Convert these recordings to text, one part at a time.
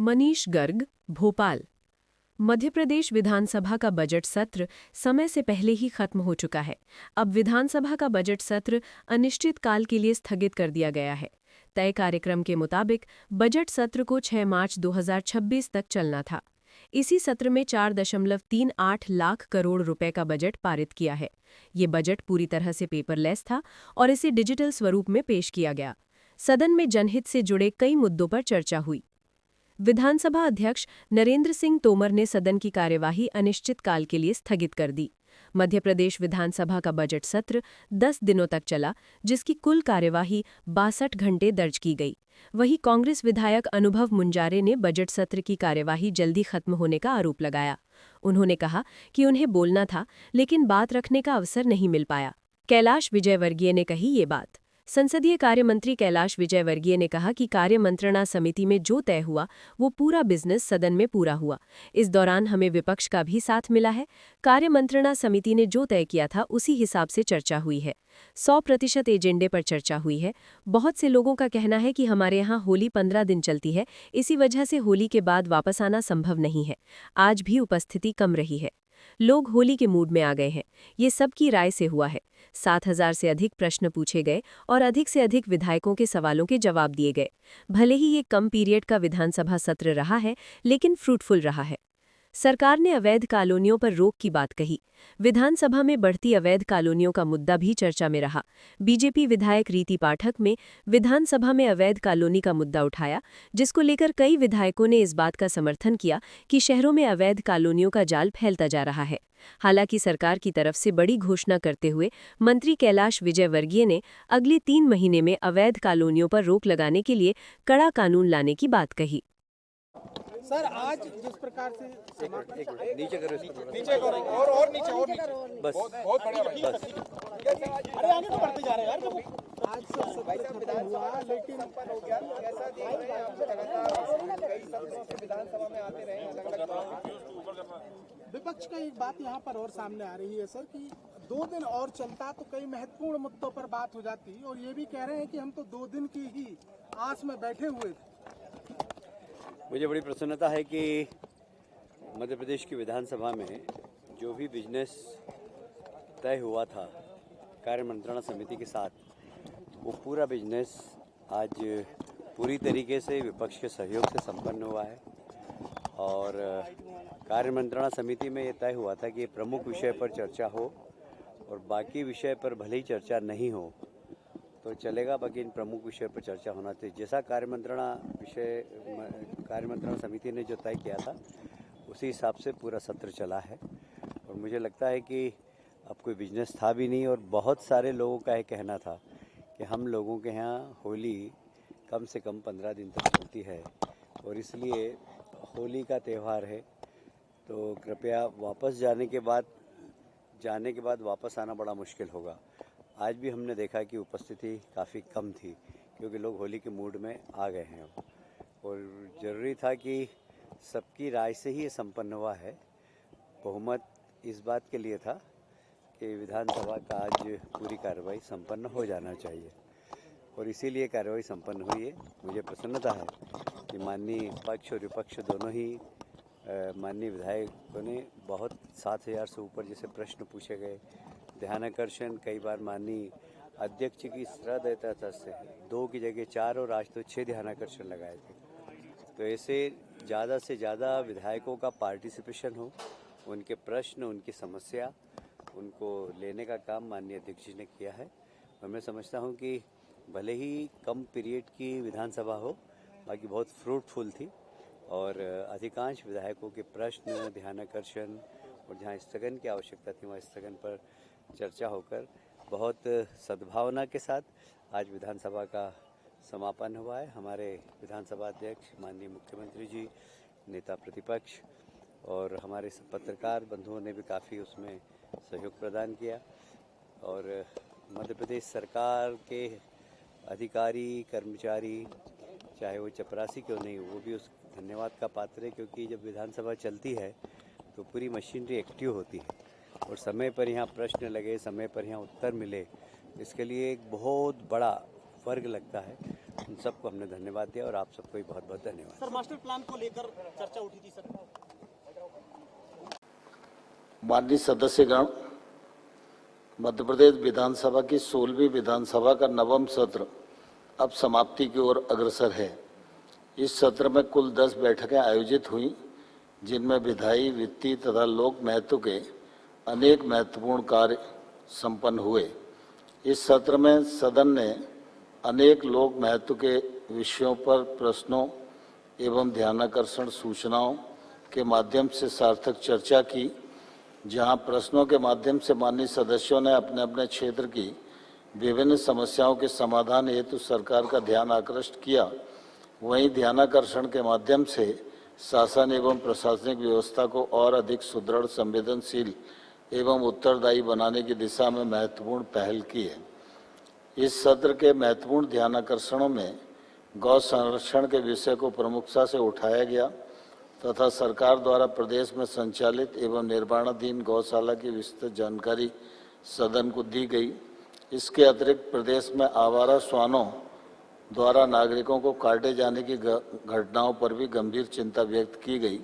मनीष गर्ग, भोपाल। मध्य प्रदेश विधानसभा का बजट सत्र समय से पहले ही खत्म हो चुका है। अब विधानसभा का बजट सत्र अनिश्चित काल के लिए स्थगित कर दिया गया है। तय कार्यक्रम के मुताबिक बजट सत्र को 6 मार्च 2026 तक चलना था। इसी सत्र में 4.38 लाख करोड़ रुपए का बजट पारित किया है। ये बजट पूरी तरह से पेपरलेस था और इसे डिजिटल स्वरूप में पेश किया गया। सदन में जनहित से जुड़े कई मुद्दों पर चर्चा हुई। विधानसभा अध्यक्ष नरेंद्र सिंह तोमर ने सदन की कार्यवाही अनिश्चितकाल के लिए स्थगित कर दी। मध्य प्रदेश विधानसभा का बजट सत्र 10 दिनों तक चला, जिसकी कुल कार्यवाही 62 घंटे दर्ज की गई। वहीं कांग्रेस विधायक अनुभव मुंजारे ने बजट सत्र की कार्यवाही जल्दी खत्म होने का आरोप लगाया। उन्होंने कहा कि उन्हें बोलना था, लेकिन बात रखने का अवसर नहीं मिल पाया। कैलाश विजयवर्गीय ने कही ये बात। संसदीय कार्य मंत्री कैलाश विजयवर्गीय ने कहा कि कार्य मंत्रणा समिति में जो तय हुआ वो पूरा बिजनेस सदन में पूरा हुआ। इस दौरान हमें विपक्ष का भी साथ मिला है। कार्य मंत्रणा समिति ने जो तय किया था उसी हिसाब से चर्चा हुई है। 100% एजेंडे पर चर्चा हुई है। बहुत से लोगों का कहना है कि हमारे यहाँ होली 15 दिन चलती है, इसी वजह से होली के बाद वापस आना संभव नहीं है। आज भी उपस्थिति कम रही है। लोग होली के मूड में आ गए हैं। ये सबकी राय से हुआ है। 7,000 से अधिक प्रश्न पूछे गए और अधिक से अधिक विधायकों के सवालों के जवाब दिए गए। भले ही ये कम पीरियड का विधानसभा सत्र रहा है, लेकिन फ्रूटफुल रहा है। सरकार ने अवैध कॉलोनियों पर रोक की बात कही। विधानसभा में बढ़ती अवैध कॉलोनियों का मुद्दा भी चर्चा में रहा। बीजेपी विधायक रीति पाठक में विधानसभा में अवैध कॉलोनी का मुद्दा उठाया, जिसको लेकर कई विधायकों ने इस बात का समर्थन किया कि शहरों में अवैध कॉलोनियों का जाल फैलता जा रहा है। हालांकि सरकार की तरफ से बड़ी घोषणा करते हुए मंत्री कैलाश विजयवर्गीय ने अगले 3 महीने में अवैध कॉलोनियों पर रोक लगाने के लिए कड़ा कानून लाने की बात कही। सर, आज जिस प्रकार से नीचे करो, और नीचे बस बहुत बढ़िया बस। अरे आगे तो बढ़ते जा रहे हैं यार। आज सत्र खत्म हुआ, लेकिन संपन्न हो गया। कैसा देख रहे हैं आप? लगातार कई सत्रों से विधानसभा में आते रहे, अलग-अलग विपक्ष का एक बात यहाँ पर और सामने आ रही है सर कि 2 दिन और चलता तो कई महत्वपूर्ण मुद्दों पर बात हो जाती, और ये भी कह रहे हैं कि हम तो 2 दिन की ही आस में बैठे हुए थे। मुझे बड़ी प्रसन्नता है कि मध्य प्रदेश की विधानसभा में जो भी बिजनेस तय हुआ था कार्य मंत्रणा समिति के साथ, वो पूरा बिजनेस आज पूरी तरीके से विपक्ष के सहयोग से संपन्न हुआ है। और कार्य मंत्रणा समिति में ये तय हुआ था कि प्रमुख विषय पर चर्चा हो और बाकी विषय पर भले ही चर्चा नहीं हो तो चलेगा, बाकी इन प्रमुख विषय पर चर्चा होना चाहिए। जैसा कार्य मंत्रणा समिति ने जो तय किया था उसी हिसाब से पूरा सत्र चला है। और मुझे लगता है कि अब कोई बिजनेस था भी नहीं, और बहुत सारे लोगों का ये कहना था कि हम लोगों के यहाँ होली कम से कम 15 दिन तक चलती है और इसलिए होली का त्यौहार है, तो कृपया वापस जाने के बाद वापस आना बड़ा मुश्किल होगा। आज भी हमने देखा कि उपस्थिति काफ़ी कम थी, क्योंकि लोग होली के मूड में आ गए हैं और ज़रूरी था कि सबकी राय से ही ये संपन्न हुआ है। बहुमत इस बात के लिए था कि विधानसभा का आज पूरी कार्रवाई संपन्न हो जाना चाहिए और इसीलिए कार्रवाई संपन्न हुई है। मुझे प्रसन्नता है कि माननीय पक्ष और विपक्ष दोनों ही माननीय विधायकों ने बहुत 7,000 से ऊपर जैसे प्रश्न पूछे गए, ध्यानाकर्षण कई बार माननीय अध्यक्ष की सहृदयता से 2 की जगह 4 और आज तो 6 ध्यानाकर्षण लगाए थे। तो ऐसे ज़्यादा से ज़्यादा विधायकों का पार्टिसिपेशन हो, उनके प्रश्न, उनकी समस्या, उनको लेने का काम माननीय अध्यक्ष जी ने किया है। और मैं समझता हूँ कि भले ही कम पीरियड की विधानसभा हो, बाकी बहुत फ्रूटफुल थी और अधिकांश विधायकों के प्रश्न, ध्यानाकर्षण और जहाँ स्थगन की आवश्यकता थी वहाँ स्थगन पर चर्चा होकर बहुत सद्भावना के साथ आज विधानसभा का समापन हुआ है। हमारे विधानसभा अध्यक्ष माननीय मुख्यमंत्री जी, नेता प्रतिपक्ष और हमारे पत्रकार बंधुओं ने भी काफ़ी उसमें सहयोग प्रदान किया और मध्य प्रदेश सरकार के अधिकारी, कर्मचारी, चाहे वो चपरासी क्यों नहीं हो, वो भी उस धन्यवाद का पात्र है, क्योंकि जब विधानसभा चलती है तो पूरी मशीनरी एक्टिव होती है और समय पर यहाँ प्रश्न लगे, समय पर यहाँ उत्तर मिले, इसके लिए एक बहुत बड़ा वर्ग लगता है उन सबको हमने धन्यवाद दिया और आप सबको भी बहुत बहुत धन्यवाद। सर मास्टर प्लान को लेकर चर्चा उठी थी सर। माननीय सदस्यगण, मध्य प्रदेश विधानसभा की 16वीं विधानसभा का नवम सत्र अब समाप्ति की ओर अग्रसर है। इस सत्र में कुल 10 बैठकें आयोजित हुई, जिनमें विधायी, वित्तीय तथा लोक महत्व के अनेक महत्वपूर्ण कार्य संपन्न हुए। इस सत्र में सदन ने अनेक लोक महत्व के विषयों पर प्रश्नों एवं ध्यानाकर्षण सूचनाओं के माध्यम से सार्थक चर्चा की। जहां प्रश्नों के माध्यम से माननीय सदस्यों ने अपने अपने क्षेत्र की विभिन्न समस्याओं के समाधान हेतु सरकार का ध्यान आकृष्ट किया, वहीं ध्यानाकर्षण के माध्यम से शासन एवं प्रशासनिक व्यवस्था को और अधिक सुदृढ़, संवेदनशील एवं उत्तरदायी बनाने की दिशा में महत्वपूर्ण पहल की है। इस सत्र के महत्वपूर्ण ध्यानाकर्षणों में गौ संरक्षण के विषय को प्रमुखता से उठाया गया तथा सरकार द्वारा प्रदेश में संचालित एवं निर्माणाधीन गौशाला की विस्तृत जानकारी सदन को दी गई। इसके अतिरिक्त प्रदेश में आवारा श्वानों द्वारा नागरिकों को काटे जाने की घटनाओं पर भी गंभीर चिंता व्यक्त की गई,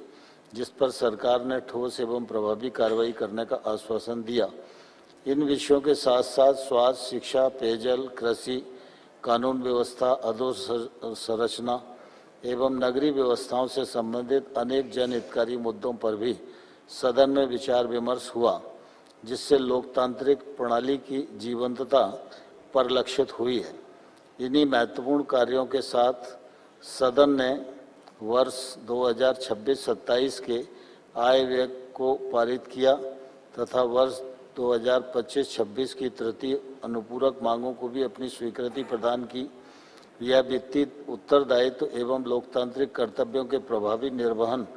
जिस पर सरकार ने ठोस एवं प्रभावी कार्रवाई करने का आश्वासन दिया। इन विषयों के साथ साथ स्वास्थ्य, शिक्षा, पेयजल, कृषि, कानून व्यवस्था, अधोसंरचना एवं नगरीय व्यवस्थाओं से संबंधित अनेक जनहितकारी मुद्दों पर भी सदन में विचार विमर्श हुआ, जिससे लोकतांत्रिक प्रणाली की जीवंतता परिलक्षित हुई है। इन्हीं महत्वपूर्ण कार्यों के साथ सदन ने वर्ष 2026-27 के आय व्यय को पारित किया तथा वर्ष 2025-26 की तृतीय अनुपूरक मांगों को भी अपनी स्वीकृति प्रदान की। यह वित्तीय उत्तरदायित्व एवं लोकतांत्रिक कर्तव्यों के प्रभावी निर्वहन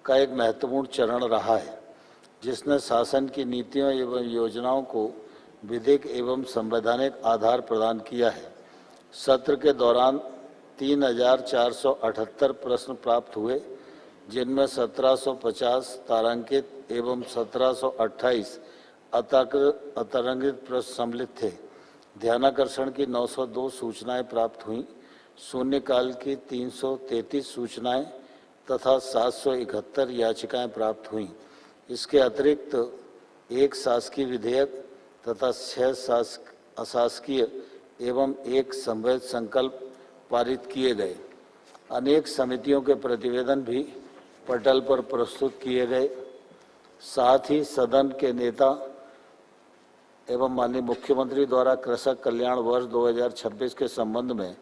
का एक महत्वपूर्ण चरण रहा है, जिसने शासन की नीतियों एवं योजनाओं को विधिक एवं संवैधानिक आधार प्रदान किया है। सत्र के दौरान 3478 प्रश्न प्राप्त हुए, जिनमें 1750 तारांकित एवं 1728 अतारांकित प्रश्न सम्मिलित थे। ध्यानाकर्षण की 902 सूचनाएं प्राप्त हुईं, शून्यकाल की 333 सूचनाएं तथा 771 याचिकाएं प्राप्त हुईं। इसके अतिरिक्त एक शासकीय विधेयक तथा 6 अशासकीय एवं एक संवैध संकल्प पारित किए गए। अनेक समितियों के प्रतिवेदन भी पटल पर प्रस्तुत किए गए। साथ ही सदन के नेता एवं माननीय मुख्यमंत्री द्वारा कृषक कल्याण वर्ष 2026 के संबंध में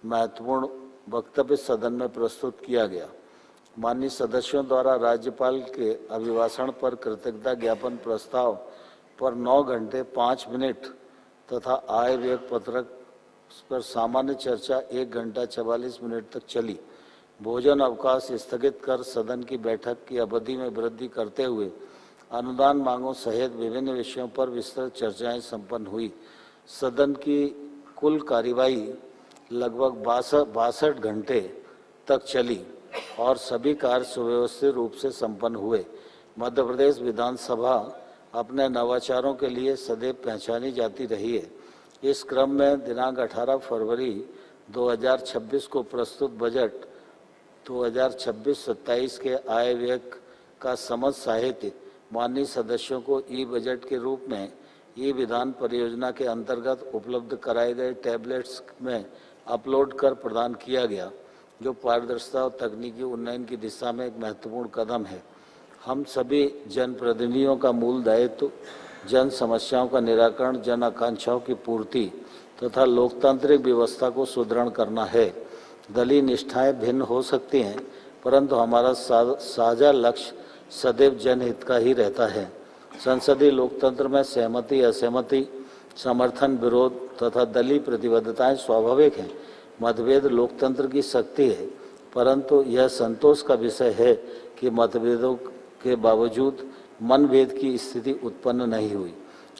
महत्वपूर्ण वक्तव्य सदन में प्रस्तुत किया गया। माननीय सदस्यों द्वारा राज्यपाल के अभिभाषण पर कृतज्ञता ज्ञापन प्रस्ताव पर 9 घंटे 5 मिनट तथा आय व्यय पत्रक पर सामान्य चर्चा 1 घंटा 44 मिनट तक चली। भोजन अवकाश स्थगित कर सदन की बैठक की अवधि में वृद्धि करते हुए अनुदान मांगों सहित विभिन्न विषयों पर विस्तृत चर्चाएं संपन्न हुई। सदन की कुल कार्यवाही लगभग 62 घंटे तक चली और सभी कार्य सुव्यवस्थित रूप से संपन्न हुए। मध्य प्रदेश विधानसभा अपने नवाचारों के लिए सदैव पहचानी जाती रही है। इस क्रम में दिनांक 18 फरवरी 2026 को प्रस्तुत बजट 2026-27 के आय व्यय का समस्त साहित्य माननीय सदस्यों को ई बजट के रूप में ई विधान परियोजना के अंतर्गत उपलब्ध कराए गए टैबलेट्स में अपलोड कर प्रदान किया गया, जो पारदर्शिता और तकनीकी उन्नयन की दिशा में एक महत्वपूर्ण कदम है। हम सभी जनप्रतिनिधियों का मूल दायित्व जन समस्याओं का निराकरण, जन आकांक्षाओं की पूर्ति तथा लोकतांत्रिक व्यवस्था को सुदृढ़ करना है। दलीय निष्ठाएं भिन्न हो सकती हैं, परंतु हमारा साझा लक्ष्य सदैव जनहित का ही रहता है। संसदीय लोकतंत्र में सहमति, असहमति, समर्थन, विरोध तथा दलीय प्रतिबद्धताएं स्वाभाविक हैं। मतभेद लोकतंत्र की शक्ति है, परंतु यह संतोष का विषय है कि मतभेदों के बावजूद मनभेद की स्थिति उत्पन्न नहीं हुई।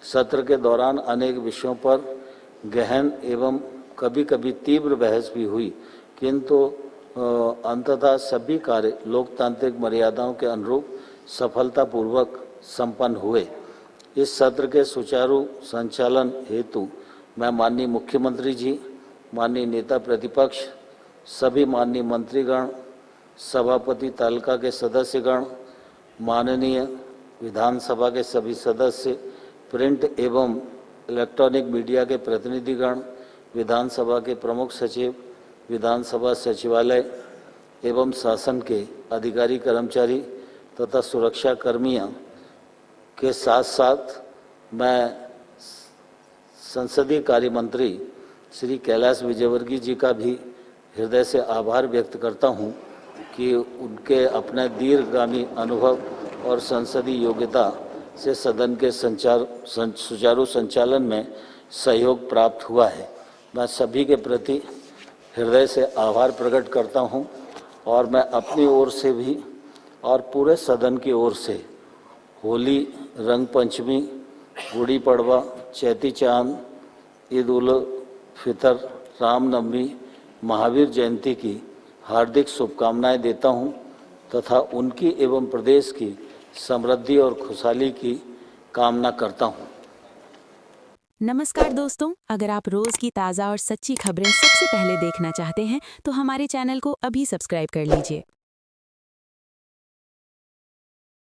सत्र के दौरान अनेक विषयों पर गहन एवं कभी कभी तीव्र बहस भी हुई, किंतु अंततः सभी कार्य लोकतांत्रिक मर्यादाओं के अनुरूप सफलतापूर्वक संपन्न हुए। इस सत्र के सुचारू संचालन हेतु मैं माननीय मुख्यमंत्री जी माननीय नेता प्रतिपक्ष, सभी माननीय मंत्रीगण, सभापति तालिका के सदस्यगण, माननीय विधानसभा के सभी सदस्य, प्रिंट एवं इलेक्ट्रॉनिक मीडिया के प्रतिनिधिगण, विधानसभा के प्रमुख सचिव, विधानसभा सचिवालय एवं शासन के अधिकारी कर्मचारी तथा सुरक्षा कर्मियों के साथ साथ मैं संसदीय कार्य मंत्री श्री कैलाश विजयवर्गीय जी का भी हृदय से आभार व्यक्त करता हूं कि उनके अपने दीर्घगामी अनुभव और संसदीय योग्यता से सदन के सुचारू संचालन में सहयोग प्राप्त हुआ है। मैं सभी के प्रति हृदय से आभार प्रकट करता हूं और मैं अपनी ओर से भी और पूरे सदन की ओर से होली, रंग पंचमी, गुड़ी पड़वा, चैती चांद, ईद उल फितर, रामनवमी, महावीर जयंती की हार्दिक शुभकामनाएं देता हूं तथा उनकी एवं प्रदेश की समृद्धि और खुशहाली की कामना करता हूं। नमस्कार दोस्तों, अगर आप रोज की ताज़ा और सच्ची खबरें सबसे पहले देखना चाहते हैं तो हमारे चैनल को अभी सब्सक्राइब कर लीजिए।